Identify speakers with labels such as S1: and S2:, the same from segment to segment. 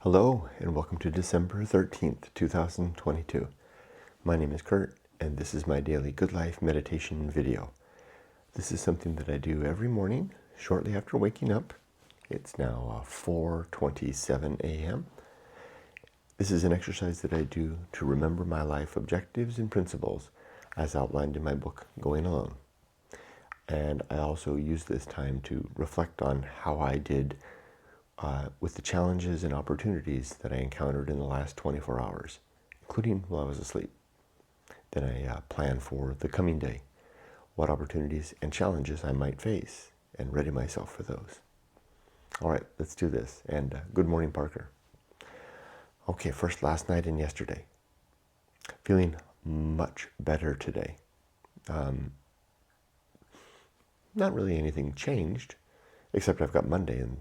S1: Hello and welcome to December 13th, 2022. My name is Kurt and this is my daily Good Life meditation video. This is something that I do every morning shortly after waking up. It's now 4:27 a.m. This is an exercise that I do to remember my life objectives and principles as outlined in my book, Going Alone. And I also use this time to reflect on how I did with the challenges and opportunities that I encountered in the last 24 hours, including while I was asleep. Then I plan for the coming day, what opportunities and challenges I might face, and ready myself for those. All right, let's do this. And good morning, Parker. Okay, first last night and yesterday. Feeling much better today. Not really anything changed, except I've got Monday in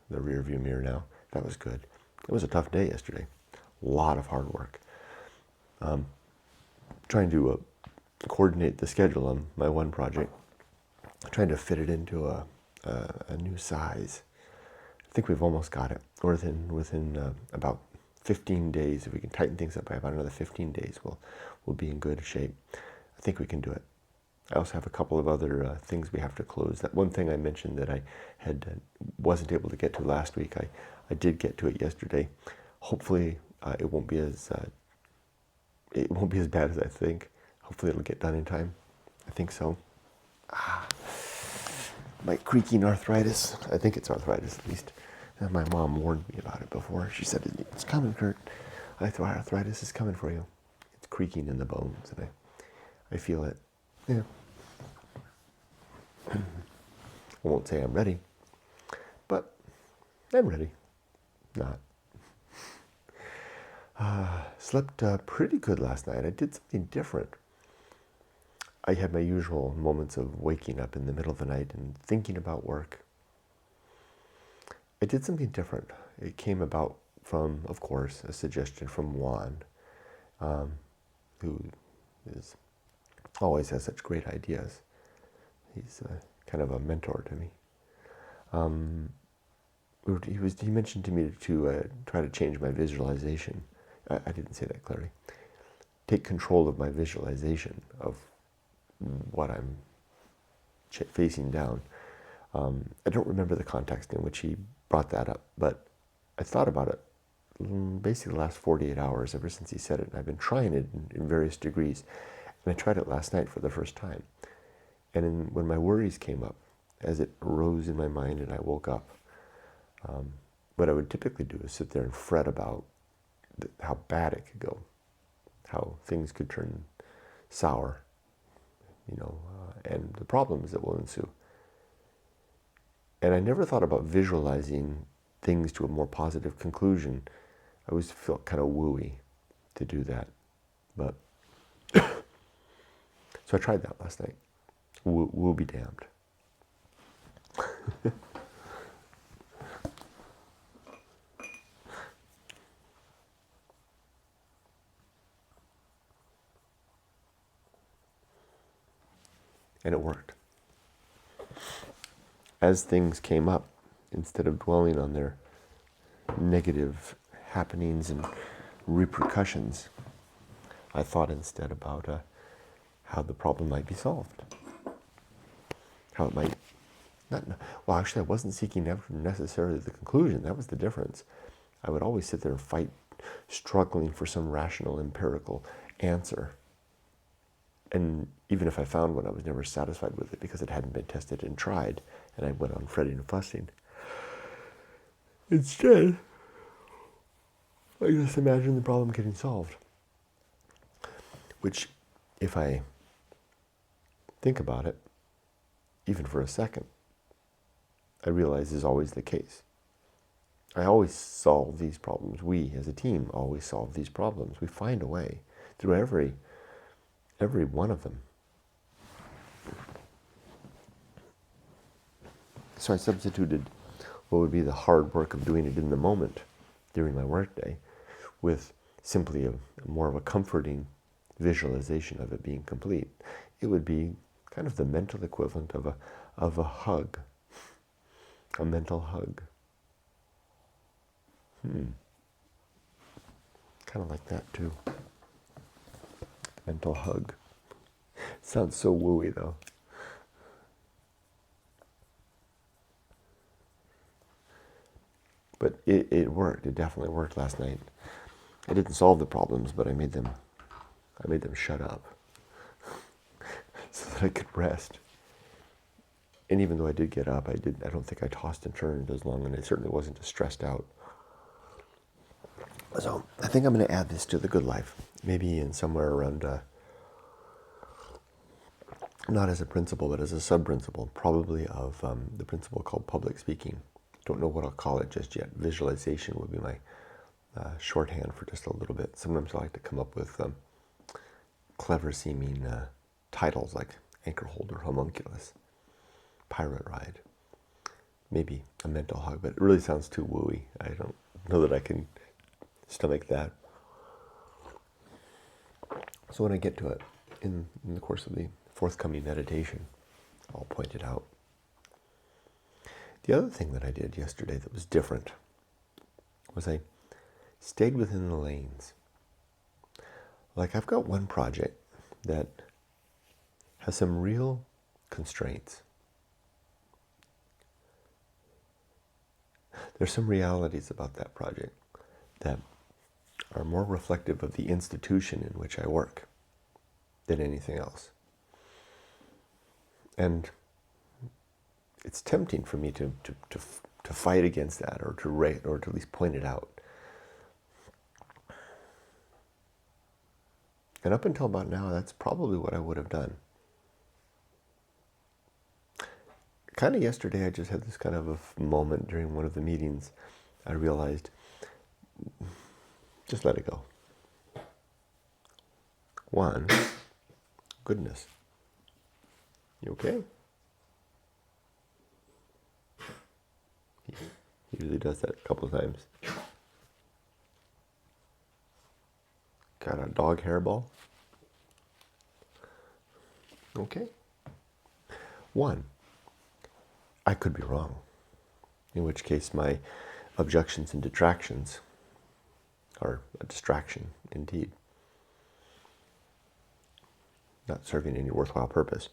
S1: the rear view mirror now. That was good. It was a tough day yesterday. A lot of hard work. Trying to coordinate the schedule on my one project. Trying to fit it into a new size. I think we've almost got it. Within about 15 days, if we can tighten things up by about another 15 days, we'll be in good shape. I think we can do it. I also have a couple of other things we have to close. That one thing I mentioned that I wasn't able to get to last week, I did get to it yesterday. Hopefully, it won't be as bad as I think. Hopefully, it'll get done in time. I think so. My creaking arthritis. I think it's arthritis at least. And my mom warned me about it before. She said, "It's coming, Kurt. Arthritis is coming for you. It's creaking in the bones, and I feel it." Yeah. I won't say I'm ready, but I'm ready. Not. Slept pretty good last night. I did something different. I had my usual moments of waking up in the middle of the night and thinking about work. I did something different. It came about from, of course, a suggestion from Juan, who always has such great ideas. He's kind of a mentor to me. He mentioned to me to try to change my visualization. I didn't say that clearly. Take control of my visualization of what I'm facing down. I don't remember the context in which he brought that up, but I thought about it basically the last 48 hours ever since he said it, and I've been trying it in various degrees. And I tried it last night for the first time. And when my worries came up, as it arose in my mind and I woke up, what I would typically do is sit there and fret about how bad it could go, how things could turn sour, and the problems that will ensue. And I never thought about visualizing things to a more positive conclusion. I always felt kind of wooey to do that. But so I tried that last night. We'll be damned. And it worked. As things came up, instead of dwelling on their negative happenings and repercussions, I thought instead about how the problem might be solved. How it might actually I wasn't seeking after necessarily the conclusion. That was the difference. I would always sit there and fight, struggling for some rational, empirical answer. And even if I found one, I was never satisfied with it because it hadn't been tested and tried, and I went on fretting and fussing. Instead, I just imagined the problem getting solved. Which, if I think about it, even for a second, I realize is always the case. I always solve these problems. We, as a team, always solve these problems. We find a way through every one of them. So I substituted what would be the hard work of doing it in the moment during my workday with simply more of a comforting visualization of it being complete. It would be kind of the mental equivalent of a hug, a mental hug. Kind of like that too. Mental hug. Sounds so wooey though. But it worked. It definitely worked last night. I didn't solve the problems, but I made them shut up so that I could rest. And even though I did get up, I don't think I tossed and turned as long, and I certainly wasn't as stressed out. So I think I'm going to add this to the good life, maybe in somewhere around, not as a principle, but as a sub-principle, probably of the principle called public speaking. Don't know what I'll call it just yet. Visualization would be my shorthand for just a little bit. Sometimes I like to come up with clever-seeming titles like anchor holder, homunculus, pirate ride, maybe a mental hug, but it really sounds too wooey. I don't know that I can stomach that. So when I get to it in the course of the forthcoming meditation, I'll point it out. The other thing that I did yesterday that was different was I stayed within the lanes. Like, I've got one project that has some real constraints. There's some realities about that project that are more reflective of the institution in which I work than anything else. And it's tempting for me to fight against that, or to at least point it out. And up until about now, that's probably what I would have done. Kind of yesterday, I just had this kind of a moment during one of the meetings. I realized, just let it go. Juan, goodness, you okay? He usually does that a couple of times. Got a dog hairball? Okay. One, I could be wrong, in which case my objections and detractions are a distraction indeed, not serving any worthwhile purpose.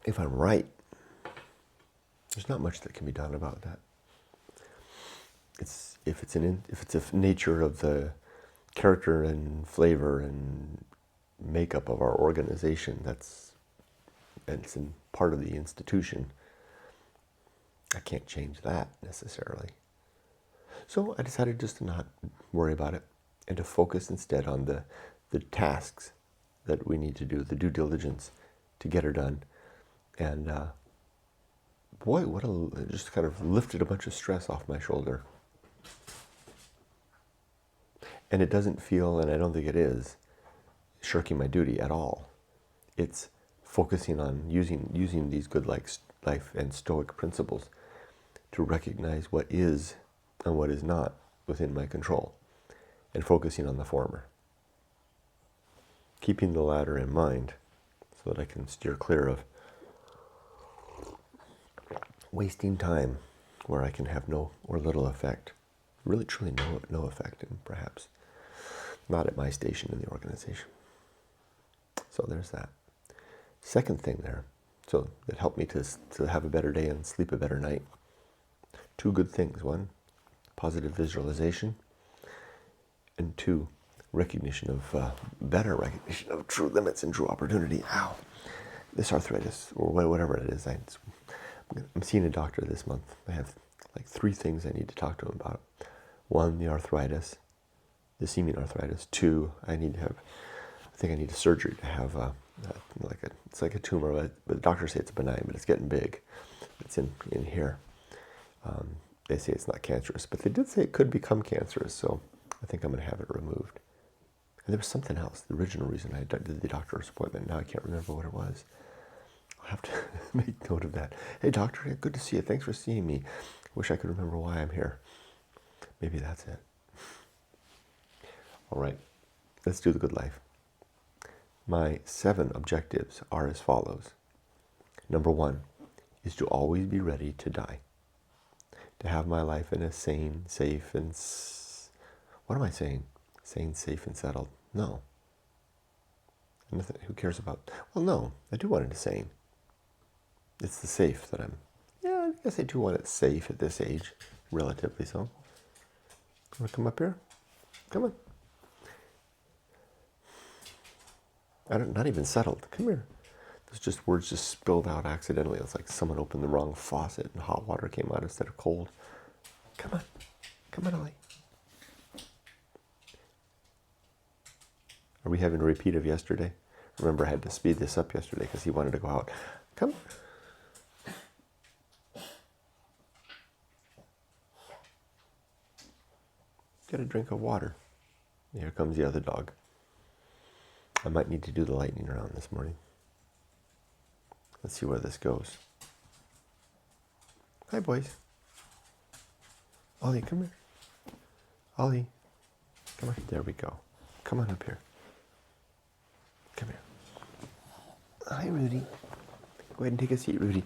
S1: If I'm right, there's not much that can be done about that. If it's a nature of the character and flavor and makeup of our organization, and it's in part of the institution, I can't change that necessarily. So I decided just to not worry about it and to focus instead on the tasks that we need to do, the due diligence to get her done. And boy, it just kind of lifted a bunch of stress off my shoulder. And it doesn't feel, and I don't think it is, shirking my duty at all. It's focusing on using these good life and stoic principles to recognize what is and what is not within my control, and focusing on the former. Keeping the latter in mind so that I can steer clear of wasting time where I can have no or little effect. Really, truly no effect, and perhaps not at my station in the organization. So there's that. Second thing there, so that helped me to have a better day and sleep a better night. Two good things. One, positive visualization. And two, better recognition of true limits and true opportunity. Ow, this arthritis, or whatever it is. I'm seeing a doctor this month. I have like 3 things I need to talk to him about. 1, the arthritis, the seeming arthritis. 2, I think I need a surgery to have it's like a tumor, but the doctors say it's benign, but it's getting big. It's in here. They say it's not cancerous, but they did say it could become cancerous, so I think I'm going to have it removed. And there was something else, the original reason I did the doctor's appointment. Now I can't remember what it was. I'll have to make note of that. Hey, doctor, good to see you. Thanks for seeing me. Wish I could remember why I'm here. Maybe that's it. All right, let's do the good life. My 7 objectives are as follows. Number 1 is to always be ready to die. to have my life in a sane, safe, and... what am I saying? Sane, safe, and settled. No. Nothing, who cares about... well, no, I do want it sane. It's the safe that I'm... yeah, I guess I do want it safe at this age, relatively so. Want to come up here? Come on. Not even settled. Come here. There's just words just spilled out accidentally. It's like someone opened the wrong faucet and hot water came out instead of cold. Come on. Come on, Ollie. Are we having a repeat of yesterday? Remember, I had to speed this up yesterday because he wanted to go out. Come. Get a drink of water. Here comes the other dog. I might need to do the lightning round this morning. Let's see where this goes. Hi, boys. Ollie, come here. Ollie, come on. There we go. Come on up here. Come here. Hi, Rudy. Go ahead and take a seat, Rudy.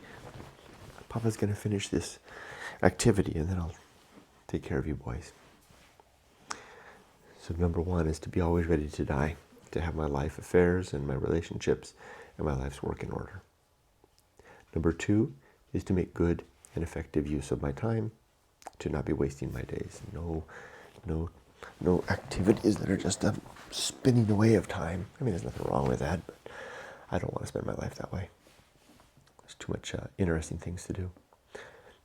S1: Papa's going to finish this activity, and then I'll take care of you boys. So number one is to be always ready to die, to have my life affairs and my relationships and my life's work in order. Number two is to make good and effective use of my time, to not be wasting my days. No activities that are just a spinning away of time. I mean, there's nothing wrong with that, but I don't want to spend my life that way. There's too much interesting things to do.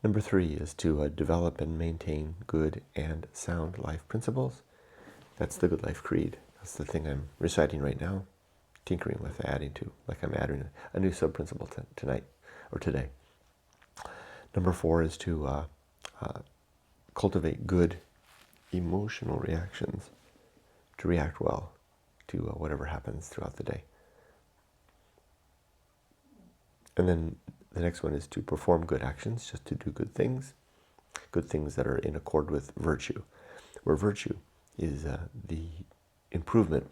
S1: Number three is to develop and maintain good and sound life principles. That's the Good Life Creed. That's the thing I'm reciting right now, tinkering with, adding to, like I'm adding a new sub-principle tonight or today. Number four is to cultivate good emotional reactions, to react well to whatever happens throughout the day. And then the next one is to perform good actions, just to do good things that are in accord with virtue, where virtue is the improvement,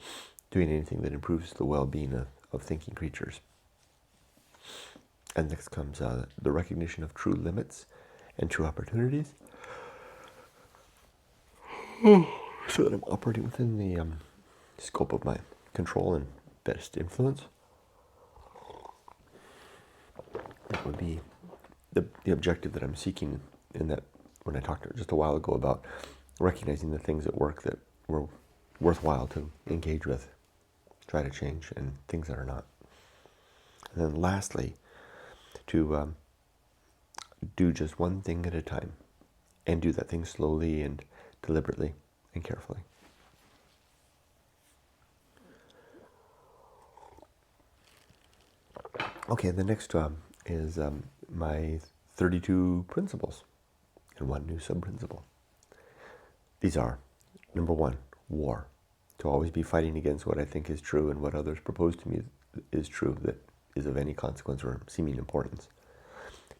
S1: doing anything that improves the well-being of thinking creatures. And next comes the recognition of true limits and true opportunities, so that I'm operating within the scope of my control and best influence. That would be the objective that I'm seeking in that, when I talked just a while ago about recognizing the things at work that were worthwhile to engage with, try to change, and things that are not. And then lastly, to do just one thing at a time, and do that thing slowly and deliberately and carefully. Okay, the next is my 32 principles and one new sub-principle. These are, number one, war. To always be fighting against what I think is true and what others propose to me is true that is of any consequence or seeming importance.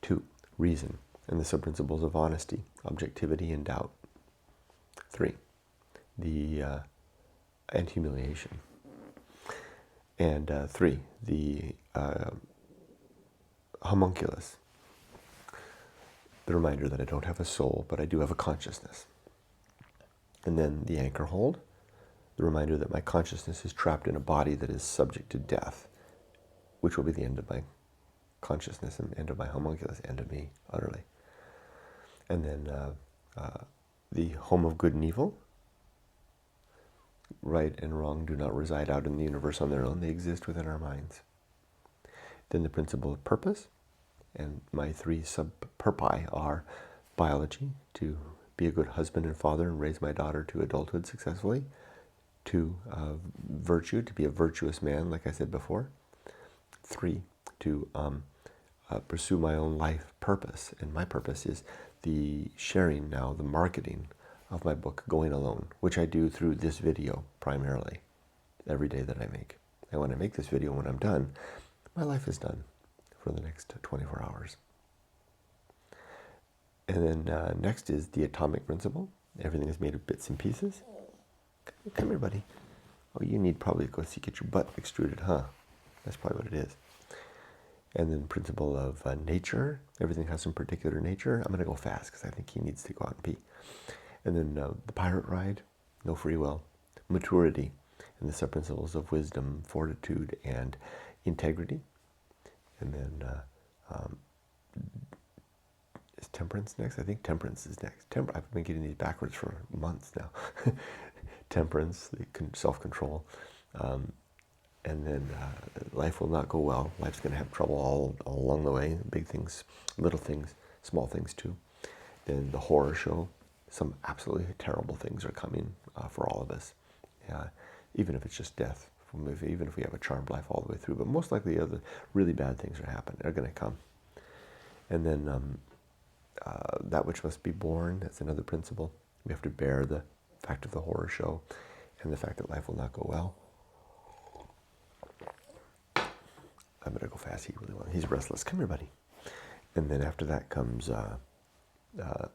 S1: Two, reason, and the sub-principles of honesty, objectivity, and doubt. Three, and humiliation. And three, the homunculus, the reminder that I don't have a soul, but I do have a consciousness. And then the anchor hold, the reminder that my consciousness is trapped in a body that is subject to death, which will be the end of my consciousness and end of my homunculus, end of me, utterly. And then the home of good and evil, right and wrong do not reside out in the universe on their own, they exist within our minds. Then the principle of purpose, and my three sub-purpi are biology, to be a good husband and father and raise my daughter to adulthood successfully. Two, virtue, to be a virtuous man, like I said before. Three, to pursue my own life purpose, and my purpose is the sharing now, the marketing of my book, Going Alone, which I do through this video primarily, every day that I make. And when I make this video, when I'm done, my life is done for the next 24 hours. And then next is the atomic principle. Everything is made of bits and pieces. Come here, buddy. Oh, you need probably to go see, get your butt extruded, huh? That's probably what it is. And then principle of nature. Everything has some particular nature. I'm going to go fast because I think he needs to go out and pee. And then the pirate ride, no free will. Maturity, and the sub-principles of wisdom, fortitude, and integrity. And then is temperance next? I think temperance is next. I've been getting these backwards for months now. Temperance, self-control. And then life will not go well. Life's going to have trouble all along the way. Big things, little things, small things too. Then the horror show. Some absolutely terrible things are coming for all of us. Even if it's just death. Even if we have a charmed life all the way through. But most likely other really bad things are going to come. And then that which must be born, that's another principle. We have to bear the fact of the horror show and the fact that life will not go well. I'm going to go fast. He's restless. Come here, buddy. And then after that comes, the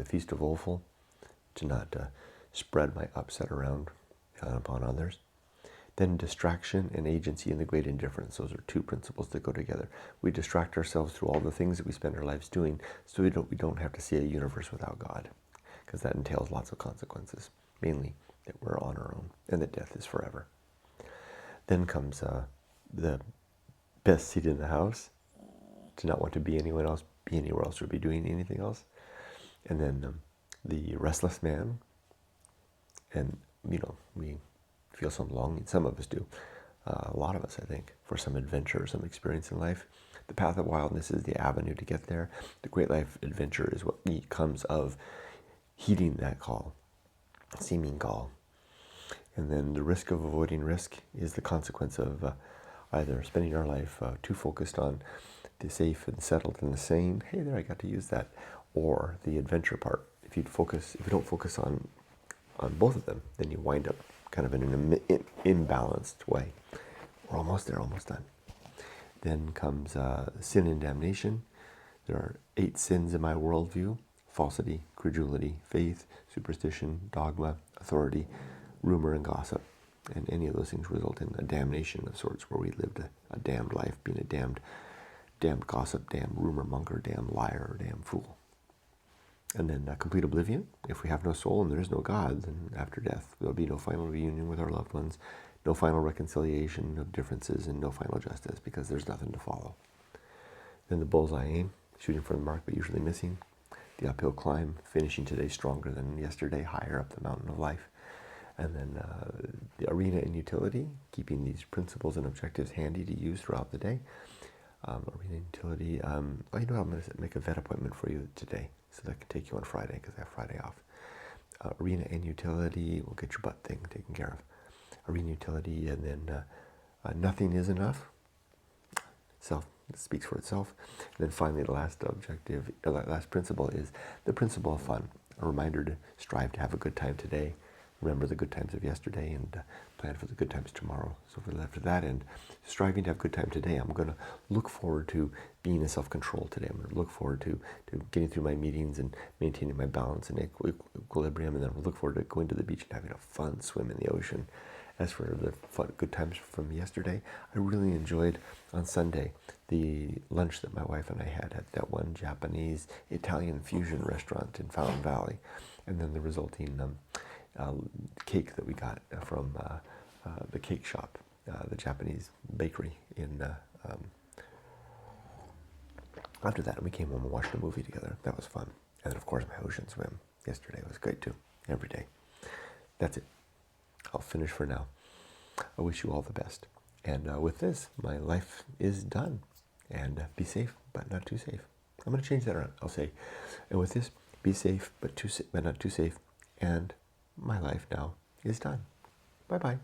S1: Feast of Offal, to not spread my upset around upon others. Then distraction and agency and the great indifference. Those are two principles that go together. We distract ourselves through all the things that we spend our lives doing so we don't have to see a universe without God, because that entails lots of consequences, mainly that we're on our own and that death is forever. Then comes the best seat in the house, to not want to be anywhere else, or be doing anything else. And then the restless man. And, we feel some longing, some of us do, a lot of us, I think, for some adventure, some experience in life. The path of wildness is the avenue to get there. The great life adventure is what comes of heeding that call, seeming call. And then the risk of avoiding risk is the consequence of either spending our life too focused on the safe and settled and the sane. Hey, there, I got to use that. Or the adventure part. If you don't focus on both of them, then you wind up kind of in an imbalanced way. We're almost there, almost done. Then comes sin and damnation. There are 8 sins in my worldview: falsity, credulity, faith, superstition, dogma, authority, rumor, and gossip. And any of those things result in a damnation of sorts, where we lived a damned life, being a damned gossip, damned rumor monger, damned liar, or damned fool. And then complete oblivion. If we have no soul and there is no God, then after death there will be no final reunion with our loved ones, no final reconciliation of differences, and no final justice, because there's nothing to follow. Then the bullseye aim, shooting for the mark but usually missing. The uphill climb, finishing today stronger than yesterday, higher up the mountain of life. And then the arena and utility, keeping these principles and objectives handy to use throughout the day. Arena and utility, I'm going to make a vet appointment for you today, so that I can take you on Friday, because I have Friday off. Arena and utility, we'll get your butt thing taken care of. Arena utility, and then nothing is enough. Self speaks for itself. And then finally, the last objective, last principle is the principle of fun. A reminder to strive to have a good time today. Remember the good times of yesterday and plan for the good times tomorrow. So for after that, and striving to have a good time today, I'm going to look forward to being in self-control today. I'm going to look forward to getting through my meetings and maintaining my balance and equilibrium, and then I'll look forward to going to the beach and having a fun swim in the ocean. As for the good times from yesterday, I really enjoyed on Sunday the lunch that my wife and I had at that one Japanese Italian fusion restaurant in Fountain Valley, and then the resulting cake that we got from the cake shop, the Japanese bakery in. After that, we came home and watched a movie together. That was fun. And then, of course, my ocean swim yesterday was great too. Every day. That's it. I'll finish for now. I wish you all the best. And with this, my life is done. And be safe, but not too safe. I'm going to change that around. I'll say, and with this, be safe, but not too safe. And my life now is done. Bye-bye.